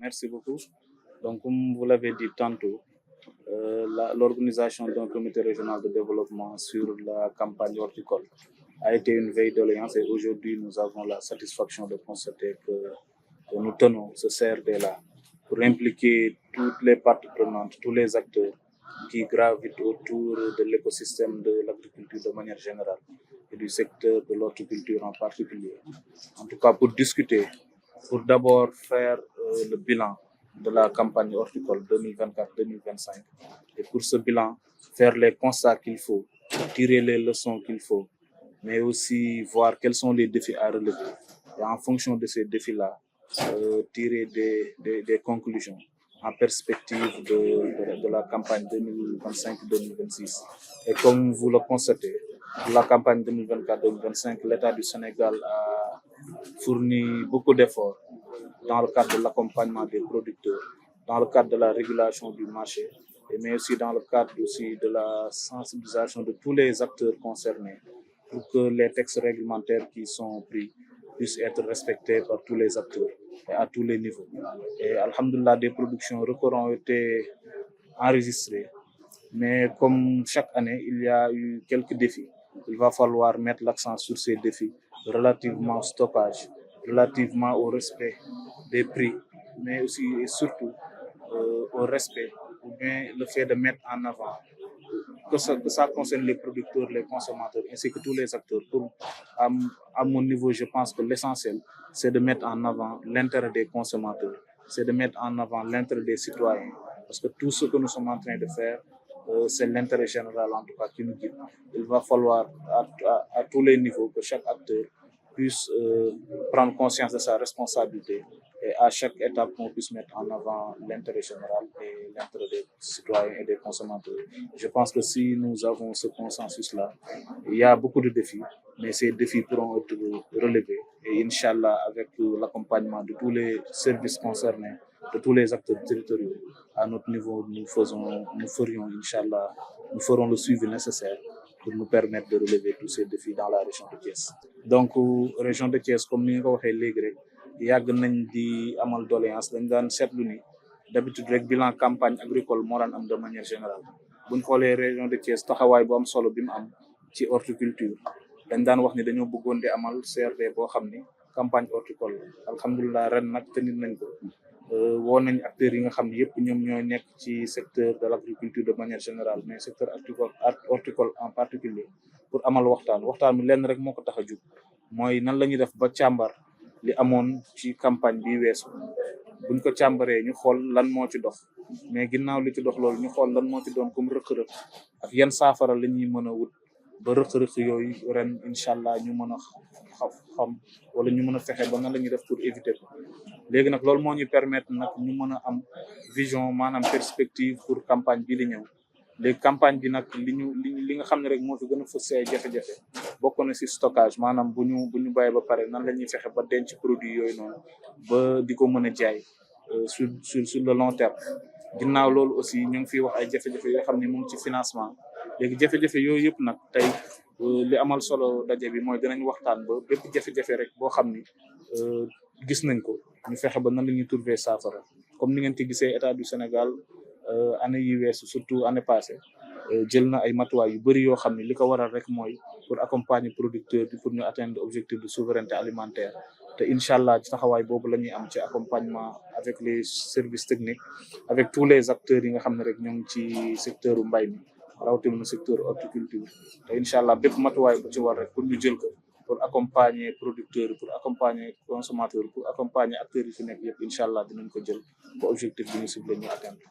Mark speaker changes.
Speaker 1: Merci beaucoup. Donc, comme vous l'avez dit tantôt, l'organisation d'un comité régional de développement sur la campagne horticole a été une veille doléance et aujourd'hui, nous avons la satisfaction de constater que nous tenons ce CRD-là pour impliquer toutes les parties prenantes, tous les acteurs qui gravitent autour de l'écosystème de l'agriculture de manière générale et du secteur de l'horticulture en particulier. En tout cas, pour discuter, pour d'abord faire le bilan de la campagne horticole 2024-2025 et pour ce bilan, faire les constats qu'il faut, tirer les leçons qu'il faut, mais aussi voir quels sont les défis à relever et en fonction de ces défis-là, tirer des conclusions en perspective de la campagne 2025-2026. Et comme vous le constatez, pour la campagne 2024-2025, l'État du Sénégal a fourni beaucoup d'efforts dans le cadre de l'accompagnement des producteurs, dans le cadre de la régulation du marché, mais aussi dans le cadre aussi de la sensibilisation de tous les acteurs concernés pour que les textes réglementaires qui sont pris puissent être respectés par tous les acteurs et à tous les niveaux. Et alhamdoulilah, des productions records ont été enregistrées, mais comme chaque année, il y a eu quelques défis. Il va falloir mettre l'accent sur ces défis relativement au stockage, relativement au respect des prix, mais aussi et surtout au respect ou bien le fait de mettre en avant que ça concerne les producteurs, les consommateurs, ainsi que tous les acteurs. À mon niveau, je pense que l'essentiel, c'est de mettre en avant l'intérêt des consommateurs, c'est de mettre en avant l'intérêt des citoyens, parce que tout ce que nous sommes en train de faire, c'est l'intérêt général en tout cas qui nous guide. Il va falloir à tous les niveaux que chaque acteur puisse prendre conscience de sa responsabilité et à chaque étape qu'on puisse mettre en avant l'intérêt général et l'intérêt des citoyens et des consommateurs. Je pense que si nous avons ce consensus-là, il y a beaucoup de défis, mais ces défis pourront être relevés. Et Inch'Allah, avec l'accompagnement de tous les services concernés, de tous les acteurs territoriaux, à notre niveau, nous ferons le suivi nécessaire pour nous permettre de relever tous ces défis dans la région de Thiès. Donc, région de Thiès, comme ni nga ko waxee léegi rek yàgg nañ di amal doléance dañ daan seetlu ni d'habitude rek bilan campagne agricole moo daan am de manière générale buñ xoolee région de Thiès taxawaay bu am solo bi mu am ci horticulture dañ daan wax ni dañoo bëggoon di amal CRD boo xam ni campagne horticole la alhamdulilah ren nag tenir nañ ko woo nañ acteurs yi nga xam ne yëpp ñoom ñooy nekk ci secteur de l'agriculture de manière générale mais secteur horticole en particulier pour amal waxtaan bi lenn rek moo ko tax a jóg mooy nan la ñuy def ba càmbar li amoon ci campagne bi weesu buñ ko càmbaree ñu xool lan moo ci dox mais ginnaaw li ci dox loolu ñu xool lan moo ci doon comme rëq-rëq ak yan saafara la ñuy mën a wut ba rëq-rëq yooyu ren incha allah ñu mën a xam wala ñu mën a fexe ba nan la ñuy def pour éviter ko léegi nag loolu moo ñu permettre nag ñu mën a am vision maanaam perspective pour campagne bi di ñëw léegi campagne bi nag li nga xam ne rek moo fi gën a fës ay jafe-jafe bokk na ci stockage maanaam bu ñu bàyyi ba pare nan la ñuy fexe ba denc produit yooyu noonu ba di ko mën a jaay sur le long terme ginnaaw loolu aussi ñu ngi fiy wax ay jafe-jafe yoo xam ne mu ngi ci financement léegi jafe-jafe yooyu yëpp nag tey li amal solo daje bi mooy dinañ waxtaan ba bépp jafe-jafe rek boo xam ni gis nañ ko ñu fexe ba nan la ñuy trouver saafara comme ni ngeen ko gisee état du Sénégal année yi weesu surtout année passée jël na ay matuwaay yu bëri yoo xam ne li ko waral rek mooy pour accompagner producteurs bi pour ñu atteindre objectif de souveraineté alimentaire te incha allah ci taxawaay boobu la ñuy am ci accompagnement avec les services techniques avec tous les acteurs yi nga xam ne rek ñoo ngi ci secteur mbay mi rawatina secteur horticulture te incha allah bépp matuwaay bu ci war rek pour ñu jël ko pour accompagner producteurs pour accompagner consommateurs pour accompagner acteurs yi fi nekk yëpp incha allah dinañ ko jël ba objectif bi ñu ciblé ñu atteindre